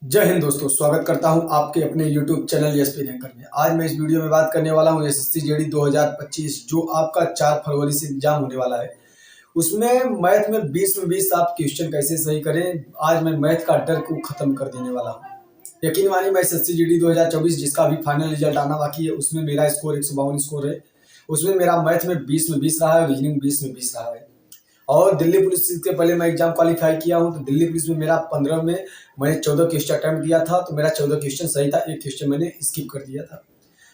जय हिंद दोस्तों, स्वागत करता हूं आपके अपने YouTube चैनल एसपी रैंकर में। आज मैं इस वीडियो में बात करने वाला हूं एसएससी जेडी 2025 जो आपका 4 फरवरी से एग्जाम होने वाला है। उसमें मैथ में 20 में 20 आप क्वेश्चन कैसे सही करें, आज मैं मैथ का डर को खत्म कर देने वाला हूं। यकीन मानिए, मैं एसएससी जेडी 2024 जिसका भी फाइनल रिजल्ट आना बाकी है उसमें मेरा स्कोर 152 स्कोर है। उसमें मेरा मैथ में 20 में 20 रहा है, रीजनिंग 20 में 20 रहा है। और दिल्ली पुलिस के पहले मैं एग्जाम क्वालिफाई किया हूं, तो दिल्ली पुलिस में मेरा 15 में मैंने 14 क्वेश्चन अटेम्प्ट किया था, तो मेरा 14 क्वेश्चन सही था, एक क्वेश्चन मैंने स्किप कर दिया था।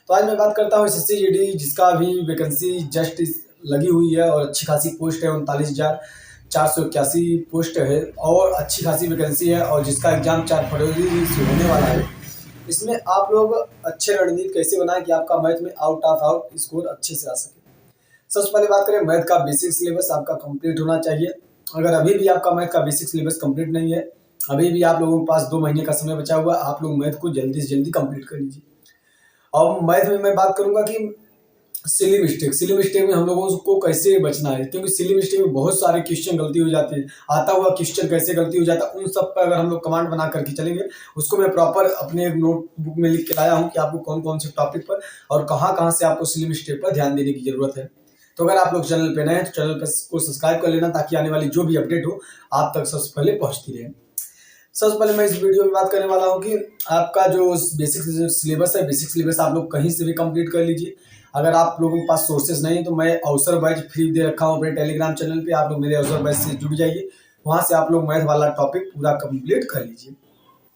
तो आज मैं बात करता हूँ एसएससी जीडी जिसका भी वैकेंसी जस्ट लगी हुई है और अच्छी खासी पोस्ट है, 39,481 पोस्ट है और अच्छी खासी वैकेंसी है, और जिसका एग्जाम 4 फरवरी से होने वाला है। इसमें आप लोग अच्छे रणनीति कैसे बनाएं कि आपका मैथ में आउट ऑफ आउट स्कोर अच्छे से आ सके। सबसे पहले बात करें, मैथ का बेसिक सिलेबस आपका कंप्लीट होना चाहिए। अगर अभी भी आपका मैथ का बेसिक सिलेबस कंप्लीट नहीं है, अभी भी आप लोगों के पास 2 महीने का समय बचा हुआ, आप लोग मैथ को जल्दी से जल्दी कंप्लीट कर लीजिए। अब मैथ में मैं बात करूंगा कि सिली मिस्टेक में हम लोगों को कैसे बचना है, क्योंकि सिली मिस्टेक में बहुत सारे क्वेश्चन गलती हो जाती है। आता हुआ क्वेश्चन कैसे गलती हो जाता है, उन सब पर अगर हम लोग कमांड बना करके चलेंगे, उसको मैं प्रॉपर अपने नोटबुक में लिख के लाया हूँ कि आपको कौन कौन से टॉपिक पर और कहाँ कहाँ से आपको सिली मिस्टेक पर ध्यान देने की जरूरत है। तो अगर आप लोग चैनल पे नए हैं तो चैनल को सब्सक्राइब कर लेना, ताकि आने वाली जो भी अपडेट हो आप तक सबसे पहले पहुंचती रहे। सबसे पहले मैं इस वीडियो में बात करने वाला हूं कि आपका जो बेसिक सिलेबस है, बेसिक सिलेबस आप लोग कहीं से भी कंप्लीट कर लीजिए। अगर आप लोगों के पास सोर्सेज नहीं तो मैं अवसर बैच फ्री दे रखा हूं अपने टेलीग्राम चैनल पे, आप लोग मेरे अवसर बैच से जुड़ जाइए, वहां से आप लोग मैथ वाला टॉपिक पूरा कंप्लीट कर लीजिए।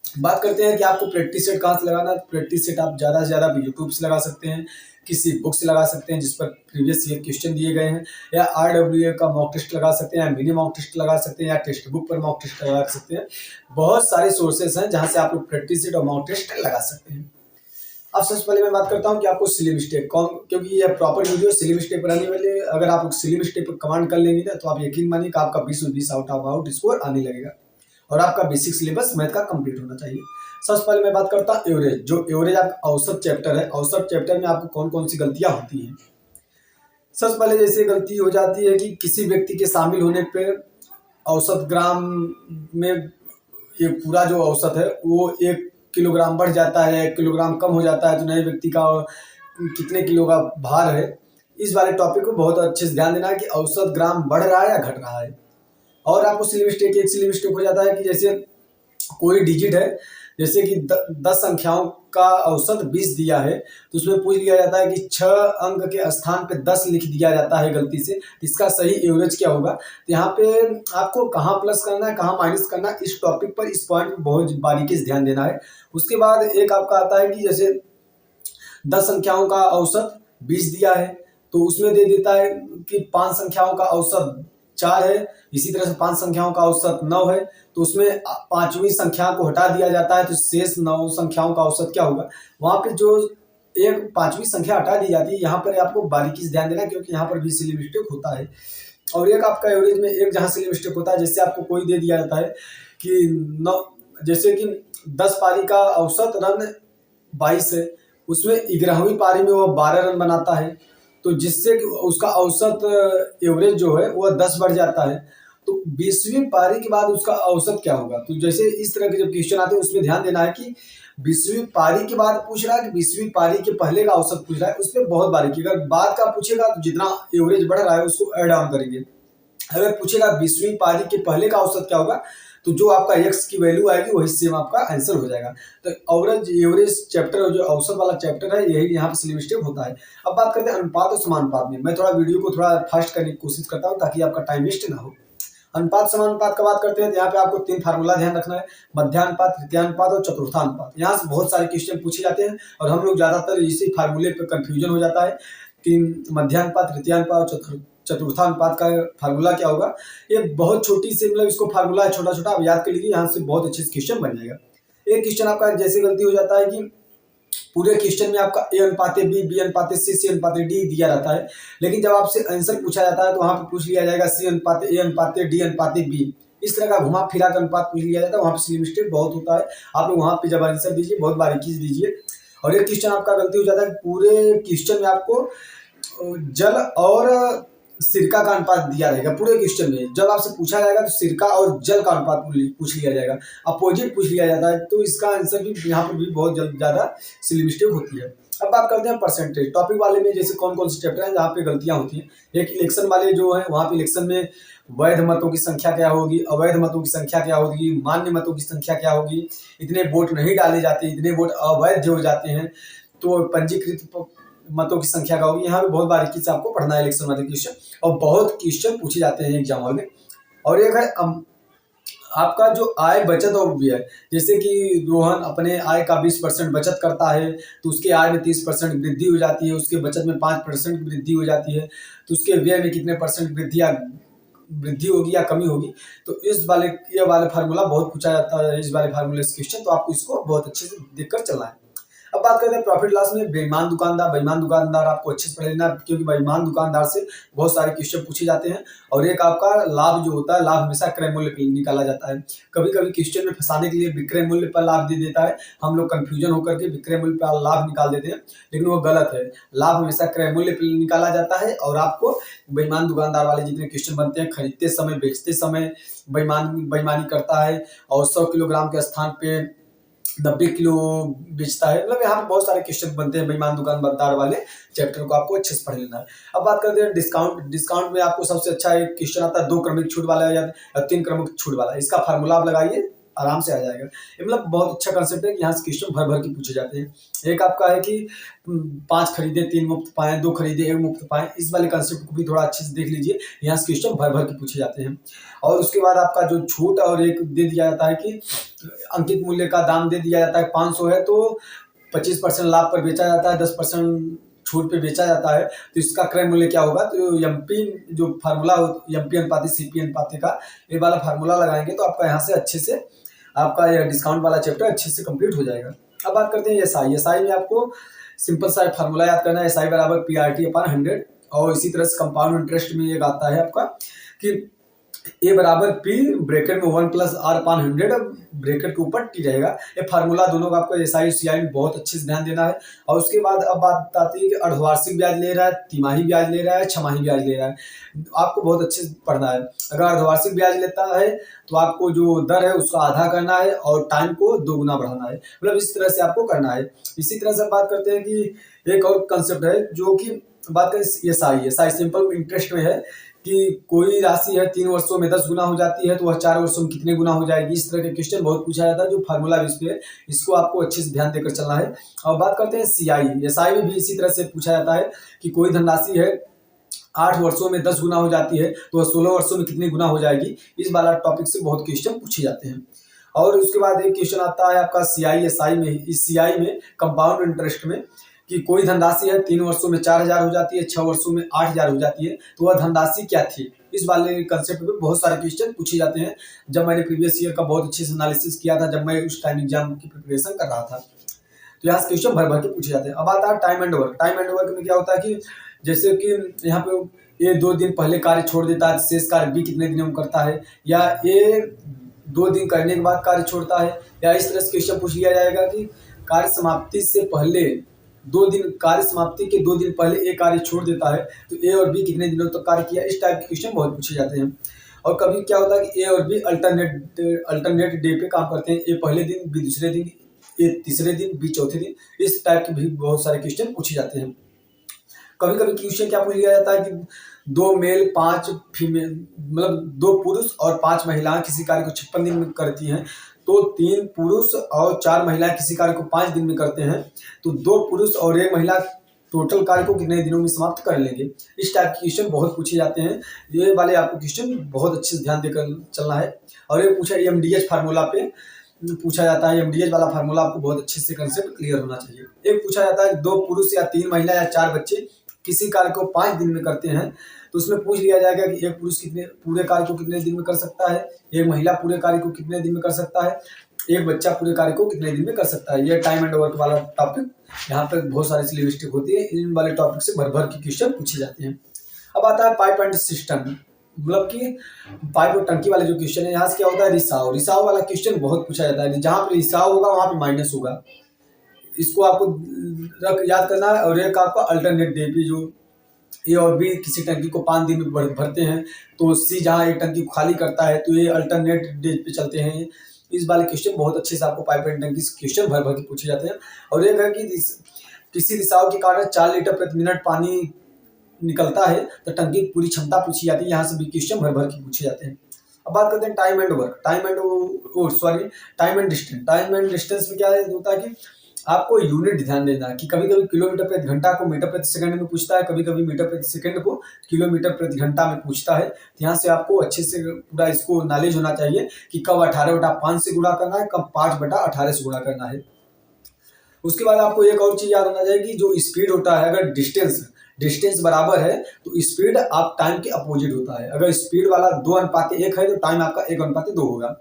बात करते हैं कि आपको प्रैक्टिस सेट कहाँ से लगाना है। प्रैक्टिस सेट आप ज़्यादा से ज़्यादा यूट्यूब से लगा सकते हैं, किसी बुक से लगा सकते हैं जिस पर प्रीवियस ईयर क्वेश्चन दिए गए हैं, या RWA का मॉक टेस्ट लगा सकते हैं, या मिनी मॉक टेस्ट लगा सकते हैं, या टेक्स्ट बुक पर मॉक टेस्ट लगा सकते हैं। बहुत सारे सोर्सेस हैं जहां से आप लोग प्रैक्टिस सेट और मॉक टेस्ट लगा सकते हैं। अब सबसे पहले मैं बात करता हूं कि आपको सिली मिस्टेक कौन, क्योंकि ये प्रॉपर वीडियो सिली मिस्टेक पर आने वाले। अगर आप लोग सिली मिस्टेक पर कमांड कर लेंगे ना, तो आप यकीन मानिए कि आपका 20 में 20 आउट ऑफ आउट स्कोर आने लगेगा और आपका बेसिक सिलेबस मैथ का कंप्लीट होना चाहिए। सबसे पहले मैं बात करता हूँ एवरेज। जो एवरेज आपका औसत चैप्टर है, औसत चैप्टर में आपको कौन कौन सी गलतियां होती हैं। सबसे पहले जैसे गलती हो जाती है कि किसी व्यक्ति के शामिल होने पे औसत ग्राम में ये पूरा जो औसत है वो 1 किलोग्राम बढ़ जाता है, 1 किलोग्राम कम हो जाता है, तो नए व्यक्ति का कितने किलो का भार है। इस वाले टॉपिक को बहुत अच्छे से ध्यान देना है कि औसत ग्राम बढ़ रहा है या घट रहा है। और आपको सिली मिस्टेक, एक सिली मिस्टेक हो जाता है कि जैसे कोई डिजिट है, जैसे कि 10 संख्याओं का औसत 20 दिया है, तो उसमें पूछ लिया जाता है कि 6 अंक के स्थान पे 10 लिख दिया जाता है गलती से, इसका सही एवरेज क्या होगा। तो यहाँ पे आपको कहाँ प्लस करना है, कहाँ माइनस करना है, इस टॉपिक पर, इस पॉइंट पर बहुत बारीकी से ध्यान देना है। उसके बाद एक आपका आता है कि जैसे 10 संख्याओं का औसत 20 दिया है, तो उसमें दे देता है कि 5 संख्याओं का औसत 4 है, इसी तरह से 5 संख्याओं का औसत 9 है, तो उसमें पांचवी संख्या को हटा दिया जाता है, तो शेष 9 संख्याओं का औसत क्या होगा। वहां पे जो एक पांचवी संख्या हटा दी जाती है, यहाँ पर आपको बारीकी से ध्यान देना, क्योंकि यहाँ पर भी सिली मिस्टेक होता है। और एक आपका एवरेज में एक जहां सिली मिस्टेक होता है, जैसे आपको कोई दे दिया जाता है कि 9, जैसे कि 10 पारी का औसत रन 22 है, उसमें 11वीं पारी में वो 12 रन बनाता है, तो जिससे उसका औसत एवरेज जो है वो 10 बढ़ जाता है, तो 20वीं पारी के बाद उसका औसत क्या होगा। तो जैसे इस तरह के जब क्वेश्चन आते हैं उसमें ध्यान देना है कि 20वीं पारी के बाद पूछ रहा है कि 20वीं पारी के पहले का औसत पूछ रहा है, उसमें बहुत बारीकी। अगर बाद का पूछेगा तो जितना एवरेज बढ़ रहा है उसको ऐड ऑन करेंगे। अगर पूछेगा 20वीं पारी के पहले का औसत क्या होगा, तो जो आपका एक्स की वैल्यू आएगी वही सेम आपका आंसर हो जाएगा। तो एवरेज चैप्टर, जो औसत वाला चैप्टर है, यही यहाँ पे सिली मिस्टेक होता है। अब बात करते हैं अनुपात और समानुपात में। मैं थोड़ा वीडियो को थोड़ा फास्ट करने की कोशिश करता हूँ ताकि आपका टाइम वेस्ट ना हो। अनुपात समानुपात का बात करते हैं तो यहाँ पे आपको 3 फार्मूला ध्यान रखना है, मध्यानुपात, तृतीयानुपात और चतुर्थानुपात। यहाँ से बहुत सारे क्वेश्चन पूछे जाते हैं और हम लोग ज्यादातर इसी फार्मूले पे कंफ्यूजन हो जाता है कि मध्यानुपात, तृतीयानुपात और चतुर्थानुपात का फार्मूला क्या होगा। ये बहुत छोटी से, मतलब इसको फार्मूला है छोटा छोटा, आप याद कर लीजिए, यहाँ से बहुत अच्छे से क्वेश्चन बन जाएगा। एक क्वेश्चन आपका जैसे गलती हो जाता है कि पूरे क्वेश्चन में आपका A अनुपात B, B अनुपात C अनुपात D दिया रहता है, लेकिन जब आपसे आंसर पूछा जाता है तो वहां पे पूछ लिया जाएगा C अनुपात A अनुपात D अनुपात B। इस तरह का घुमा फिरा का अनुपात पूछ लिया जाता है, वहां पे सिली मिस्टेक बहुत होता है। आप लोग वहां पे जब आंसर दीजिए बहुत बारीकी से दीजिए। और एक क्वेश्चन आपका गलती हो जाता है, पूरे क्वेश्चन में आपको जल और सिरका का अनुपात दिया रहेगा पूरे क्वेश्चन में। जब आपसे पूछा जाएगा तो सिरका और जल का अनुपात पूछ लिया जाएगा, अपोजिट पूछ लिया जाता है, तो इसका आंसर भी यहाँ पर भी बहुत ज़्यादा सिली मिस्टेक होती है। अब बात करते हैं परसेंटेज टॉपिक वाले में, जैसे कौन कौन से चैप्टर हैं जहाँ पे गलतियाँ होती हैं। एक इलेक्शन वाले जो है, वहाँ पे इलेक्शन में वैध मतों की संख्या क्या होगी, अवैध मतों की संख्या क्या होगी, मान्य मतों की संख्या क्या होगी, इतने वोट नहीं डाले जाते, इतने वोट अवैध हो जाते हैं, तो पंजीकृत मतों की संख्या का होगी। यहाँ पे बहुत बारीकी से आपको पढ़ना है इलेक्शन वाले क्वेश्चन, और बहुत क्वेश्चन पूछे जाते हैं एग्जाम हॉल में। और एक है आपका जो आय बचत और व्यय, जैसे कि रोहन अपने आय का 20% बचत करता है तो उसके आय में 30% वृद्धि हो जाती है, उसके बचत में 5% वृद्धि हो जाती है, तो उसके व्यय में कितने परसेंट वृद्धि होगी या कमी होगी। तो ये वाले फार्मूला बहुत पूछा जाता है, इस वाले फार्मूले से क्वेश्चन, तो आपको इसको बहुत अच्छे से देखकर चलना है। अब बात करते हैं प्रॉफिट लॉस में। बेईमान दुकानदार आपको अच्छे से पढ़ लेना, क्योंकि बेईमान दुकानदार से बहुत सारे क्वेश्चन पूछे जाते हैं। और एक आपका लाभ जो होता है, लाभ हमेशा क्रय मूल्य पर निकाला जाता है। कभी कभी क्वेश्चन में फंसाने के लिए विक्रय मूल्य पर लाभ दे देता है, हम लोग कंफ्यूजन होकर के विक्रय मूल्य पर लाभ निकाल देते हैं, लेकिन वो गलत है। लाभ हमेशा क्रय मूल्य पर निकाला जाता है। और आपको बेईमान दुकानदार वाले जितने क्वेश्चन बनते हैं, खरीदते समय बेचते समय बेईमानी करता है, और 100 किलोग्राम के स्थान पे 90 किलो बेचता है, मतलब यहाँ पे बहुत सारे क्वेश्चन बनते हैं बेईमान दुकानदार वाले, चैप्टर को आपको अच्छे से पढ़ लेना है। अब बात करते हैं डिस्काउंट में आपको सबसे अच्छा एक क्वेश्चन आता है 2 क्रमिक छूट वाला या 3 क्रमिक छूट वाला। इसका फार्मूला आप लगाइए, आराम से आ जाएगा। ये मतलब बहुत अच्छा कंसेप्ट है कि यहाँ से क्वेश्चन भर भर के पूछे जाते हैं। एक आपका है कि 5 खरीदे 3 मुफ्त पाए, 2 खरीदे 1 मुफ्त पाए, इस वाले कंसेप्ट को भी थोड़ा अच्छे से देख लीजिए, यहाँ से क्वेश्चन भर भर के पूछे जाते हैं। और उसके बाद आपका जो छूट और एक दे दिया जाता है कि अंकित मूल्य का दाम दे दिया जाता है, 500 है तो 25% लाभ पर बेचा जाता है, 10% छूट पे बेचा जाता है, तो इसका क्रय मूल्य क्या होगा। तो एमपी जो फार्मूला एमपी अनुपाति सीपी अनुपाति का ये वाला फार्मूला लगाएंगे तो आपका यहाँ से अच्छे से आपका यह डिस्काउंट वाला चैप्टर अच्छे से कंप्लीट हो जाएगा। अब बात करते हैं एसआई में आपको सिंपल सा फार्मूला याद करना है, एसआई बराबर PRT/100। और इसी तरह से कंपाउंड इंटरेस्ट में एक आता है आपका कि ए बराबर पी ब्रैकेट में 1 + R/100, ब्रैकेट के ऊपर टी रहेगा। ये फार्मूला दोनों का आपको एसआई सीआई में बहुत अच्छे से ध्यान देना है। और उसके बाद अब बात आती है कि अर्धवार्षिक ब्याज ले रहा है, तिमाही ब्याज ले रहा है, छमाही ब्याज ले रहा है, आपको बहुत अच्छे से पढ़ना है। अगर अर्धवार्षिक ब्याज लेता है तो आपको जो दर है उसका आधा करना है और टाइम को 2 गुना बढ़ाना है, मतलब इस तरह से आपको करना है। इसी तरह से बात करते हैं कि एक और कंसेप्ट है जो कि बात करें एसआई सिंपल इंटरेस्ट में है कि कोई राशि है 3 वर्षों में 10 गुना हो जाती है तो वह 4 वर्षों में कितने गुना हो जाएगी। इस तरह के क्वेश्चन बहुत पूछा जाता है जो फार्मूला बेस पे है, इसको आपको अच्छे से ध्यान देकर चलना है। और बात करते हैं एसआई में भी इसी तरह से पूछा जाता है कि कोई धनराशि है 8 वर्षों में 10 गुना हो जाती है तो वह 16 वर्षों में कितनी गुना हो जाएगी। इस वाला टॉपिक से बहुत क्वेश्चन पूछे जाते हैं। और उसके बाद एक क्वेश्चन आता है आपका एसआई में, इस सीआई में कंपाउंड इंटरेस्ट में कि कोई धनराशि है 3 वर्षों में 4000 हो जाती है, 6 वर्षों में 8000 हो जाती है, तो वह धनराशि क्या थी। इस वाले कंसेप्ट पे बहुत सारे क्वेश्चन पूछे जाते हैं। जब मैंने प्रीवियस ईयर का बहुत अच्छे से एनालिसिस किया था, जब मैं उस टाइम एग्जाम की प्रिपरेशन कर रहा था, तो यहाँ से क्वेश्चन भर भर के पूछे जाते हैं। अब आता है time and work. Time and work में क्या होता है कि जैसे कि यहाँ पे ये 2 दिन पहले कार्य छोड़ देता है, शेष कार्य बी कितने दिनों में करता है, या ये 2 दिन करने के बाद कार्य छोड़ता है, या इस तरह से क्वेश्चन पूछ लिया जाएगा कि कार्य समाप्ति से पहले 2 दिन, कार्य समाप्ति के 2 दिन पहले ए कार्य छोड़ देता है तो ए और बी कितने दिनों तक कार्य किया। इस टाइप के क्वेश्चन बहुत पूछे जाते हैं। और कभी क्या होता है कि ए और बी अल्टरनेट डे पे काम करते हैं, ए पहले दिन, बी दूसरे दिन, ए तीसरे दिन, बी चौथे दिन, इस टाइप के भी बहुत सारे क्वेश्चन पूछे जाते हैं। कभी कभी क्वेश्चन क्या पूछ लिया जाता है कि 2 मेल 5 फीमेल, मतलब 2 पुरुष और 5 महिलाएं किसी कार्य को 56 दिन में करती हैं, तो 3 पुरुष और 4 महिलाएं किसी कार्य को 5 दिन में करते हैं, तो 2 पुरुष और 1 महिला टोटल कार्य को कितने दिनों में समाप्त कर लेंगे। इस टाइप के क्वेश्चन बहुत पूछे जाते हैं। ये वाले आपको क्वेश्चन बहुत अच्छे से ध्यान देकर चलना है। और ये पूछा एमडीएच फार्मूला पे पूछा जाता है, एमडीएच वाला फार्मूला आपको बहुत अच्छे से कंसेप्ट क्लियर होना चाहिए। एक पूछा जाता है 2 पुरुष या 3 महिला या 4 बच्चे किसी कार्य को 5 दिन में करते हैं, तो उसमें पूछ लिया जाएगा कि एक पुरुष कितने पूरे कार्य को कितने दिन में कर सकता है, एक महिला पूरे कार्य को कितने दिन में कर सकता है, एक बच्चा पूरे कार्य को कितने दिन में कर सकता है। ये टाइम एंड वर्क वाला टॉपिक, यहाँ पर बहुत सारी सिली मिस्टेक होती है, इन वाले टॉपिक से भर भर के क्वेश्चन पूछे जाते हैं। अब आता है पाइप एंड सिस्टम, मतलब कि पाइप और टंकी वाले जो क्वेश्चन है, यहाँ से क्या होता है रिसाव वाला क्वेश्चन बहुत पूछा जाता है। जहाँ पर रिसाव होगा वहाँ पे माइनस होगा, इसको आपको याद करना है। और एक आपका अल्टरनेट डे पे जो ए और बी किसी टंकी को 5 दिन में भरते हैं, तो सी जहाँ एक टंकी को खाली करता है तो ये अल्टरनेट डेज पे चलते हैं। इस वाले क्वेश्चन बहुत अच्छे से आपको पाइपलाइन टंकी से क्वेश्चन भर भर के पूछे जाते हैं। और एक है कि किसी रिसाव के कारण 4 लीटर प्रति मिनट पानी निकलता है तो टंकी की पूरी क्षमता पूछी जाती है। यहाँ से भी क्वेश्चन भर भर के पूछे जाते हैं। अब बात करते हैं time and work, time and distance. Time and distance में क्या होता है कि आपको यूनिट ध्यान देना है कि कभी कभी किलोमीटर प्रति घंटा को मीटर प्रति सेकंड में पूछता है, कभी कभी मीटर प्रति सेकंड को किलोमीटर प्रति घंटा में पूछता है। तो यहाँ से आपको अच्छे से पूरा इसको नॉलेज होना चाहिए कि कब 18/5 से गुणा करना है, कब 5/18 से गुणा करना है। उसके बाद आपको एक और चीज याद होना चाहिए कि जो स्पीड होता है, अगर डिस्टेंस बराबर है तो स्पीड आप टाइम के अपोजिट होता है। अगर स्पीड वाला 2:1 है तो टाइम आपका 1:2 होगा।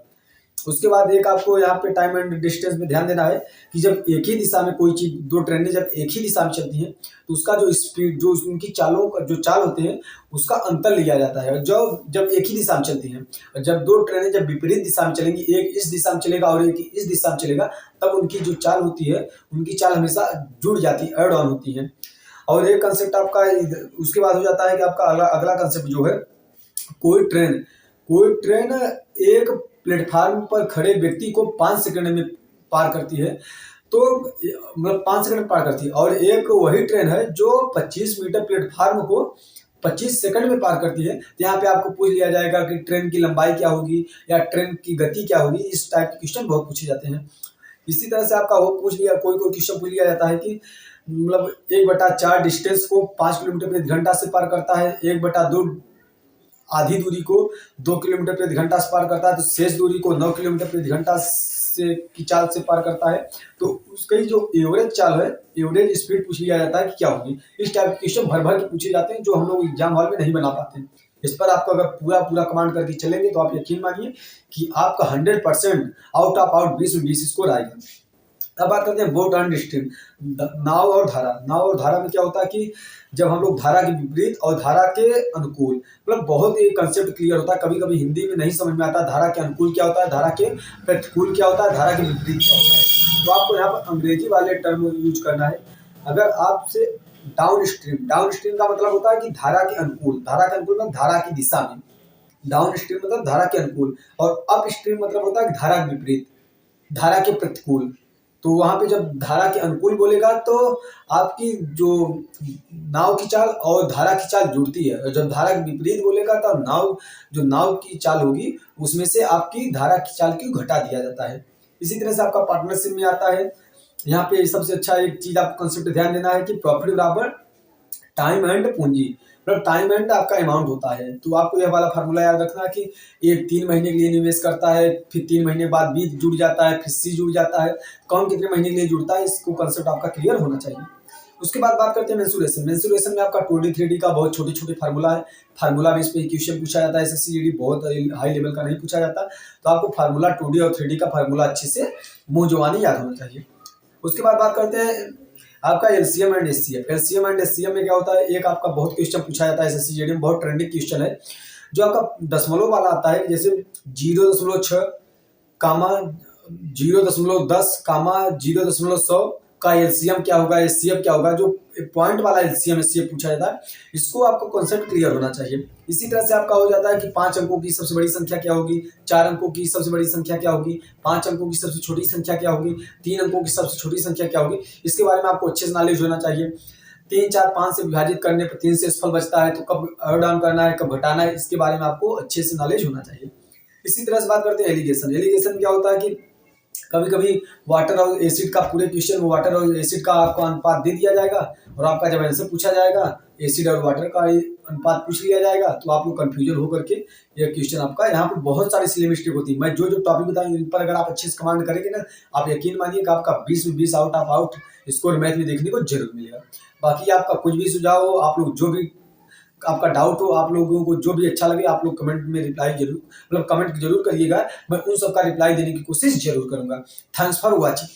उसके बाद एक आपको यहाँ पे टाइम एंड डिस्टेंस में ध्यान देना है कि जब एक ही दिशा में कोई चीज, दो ट्रेनें जब एक ही दिशा में चलती हैं तो उसका जो स्पीड, जो उनकी चालों का जो चाल होते हैं उसका अंतर लिया जाता है। जब एक ही दिशा में चलती हैं, जब दो ट्रेनें जब विपरीत दिशा में चलेंगी, एक इस दिशा में चलेगा और एक इस दिशा में चलेगा, तब उनकी जो चाल होती है उनकी चाल हमेशा जुड़ जाती है, ऐड ऑन होती है। और एक कंसेप्ट आपका उसके बाद हो जाता है कि आपका अगला कंसेप्ट जो है, कोई ट्रेन एक प्लेटफार्म पर खड़े व्यक्ति को 5 सेकंड में पार करती है, तो मतलब 5 सेकंड में पार करती है। और एक वही ट्रेन है जो 25 मीटर प्लेटफार्म को 25 सेकंड में पार करती है। तो यहाँ पे आपको पूछ लिया जाएगा कि ट्रेन की लंबाई क्या होगी या ट्रेन की गति क्या होगी। इस टाइप के क्वेश्चन बहुत पूछे जाते हैं। इसी तरह से आपका कोई क्वेश्चन पूछ लिया जाता है कि मतलब 1/4 डिस्टेंस को 5 किलोमीटर प्रति घंटा से पार करता है, 1/2 आधी दूरी को 2 किलोमीटर प्रति घंटा से पार करता है, तो शेष दूरी को 9 किलोमीटर प्रति घंटा से की चाल से पार करता है। तो उसकी जो एवरेज चाल है, एवरेज स्पीड पूछ लिया जाता है कि क्या होगी। इस टाइप के क्वेश्चन भर भर के पूछे जाते हैं जो हम लोग एग्जाम हॉल में नहीं बना पाते। इस पर आपको अगर पूरा कमांड करके चलेंगे तो आप यकीन मानिए कि आपका 100% आउट ऑफ आउट 20 में 20 स्कोर आएगा। अब बात करते हैं बोट एंड स्ट्रीम, नाव और धारा में क्या होता है कि जब हम लोग धारा के विपरीत और धारा के अनुकूल, मतलब बहुत ही कंसेप्ट क्लियर होता है। कभी कभी हिंदी में नहीं समझ में आता धारा के अनुकूल क्या होता है, धारा के प्रतिकूल क्या होता है, धारा के विपरीत क्या होता है। तो आपको यहाँ पर अंग्रेजी वाले टर्म यूज करना है। अगर आपसे डाउन स्ट्रीम का मतलब होता है कि धारा के अनुकूल मतलब धारा की दिशा में, डाउन स्ट्रीम मतलब धारा के अनुकूल, और अप स्ट्रीम मतलब होता है कि धारा के विपरीत, धारा के प्रतिकूल। तो वहां पे जब धारा के अनुकूल बोलेगा तो आपकी जो नाव की चाल और धारा की चाल जुड़ती है, और जब धारा के विपरीत बोलेगा तो नाव की चाल होगी उसमें से आपकी धारा की चाल को घटा दिया जाता है। इसी तरह से आपका पार्टनरशिप में आता है। यहाँ पे सबसे अच्छा एक चीज आपको कंसेप्ट ध्यान देना है कि प्रॉफिट बराबर टाइम एंड पूंजी, मतलब टाइम एंड आपका अमाउंट होता है। तो आपको यह वाला फार्मूला याद रखना है कि एक 3 महीने के लिए निवेश करता है, फिर 3 महीने बाद बी जुड़ जाता है, फिर सी जुड़ जाता है, कौन कितने महीने के लिए जुड़ता है, इसको कंसेप्ट आपका क्लियर होना चाहिए। उसके बाद बात करते हैं मेंसुरेशन में आपका 2D 3D का बहुत छोटे फार्मूला है। फार्मूला बेस पे क्वेश्चन पूछा जाता है। SSC GD बहुत हाई लेवल का नहीं पूछा जाता, तो आपको फार्मूला 2D और 3D का फार्मूला अच्छे से मुंह जुबानी याद होना चाहिए। उसके बाद बात करते हैं आपका LCM एंड SCM में क्या होता है, एक आपका बहुत क्वेश्चन पूछा जाता है SSC GD में, बहुत ट्रेंडिंग क्वेश्चन है, जो आपका दशमलव वाला आता है। जैसे 0.6 कामा 0.10 कामा 0.100 का LCM क्या होगा, SCM क्या होगा। जो पॉइंट वाला LCM पूछा जाता है, इसको आपको कॉन्सेप्ट क्लियर होना चाहिए। इसी तरह से आपका हो जाता है कि 5 अंकों की सबसे बड़ी संख्या क्या होगी, 4 अंकों की सबसे बड़ी संख्या क्या होगी, 5 अंकों की सबसे छोटी संख्या क्या होगी, 3 अंकों की सबसे छोटी संख्या क्या होगी। इसके बारे में आपको अच्छे से नॉलेज होना चाहिए। 3, 4, 5 से विभाजित करने पर 3 से फल बचता है, तो कब ऐड ऑन करना है, कब घटाना है, इसके बारे में आपको अच्छे से नॉलेज होना चाहिए। इसी तरह से बात करते हैं एलिगेशन क्या होता है कि कभी कभी वाटर और एसिड का पूरे क्वेश्चन में वाटर और एसिड का आपको अनुपात दे दिया जाएगा, और आपका जब आंसर पूछा जाएगा एसिड और वाटर का अनुपात पूछ लिया जाएगा, तो आप लोग कंफ्यूजन होकर के ये क्वेश्चन आपका, यहाँ पर बहुत सारी सिली मिस्टेक होती है। मैं जो टॉपिक बताऊँ इन पर अगर आप अच्छे से कमांड करेंगे ना, आप यकीन मानिए कि आपका 20 में 20 out of out score math में देखने को जरूर मिलेगा। बाकी आपका कुछ भी सुझाव हो, आप लोग जो भी आपका डाउट हो, आप लोगों को जो भी अच्छा लगे, आप लोग कमेंट में रिप्लाई जरूर, मतलब कमेंट जरूर करिएगा। मैं उन सबका रिप्लाई देने की कोशिश जरूर करूंगा। Thanks for watching.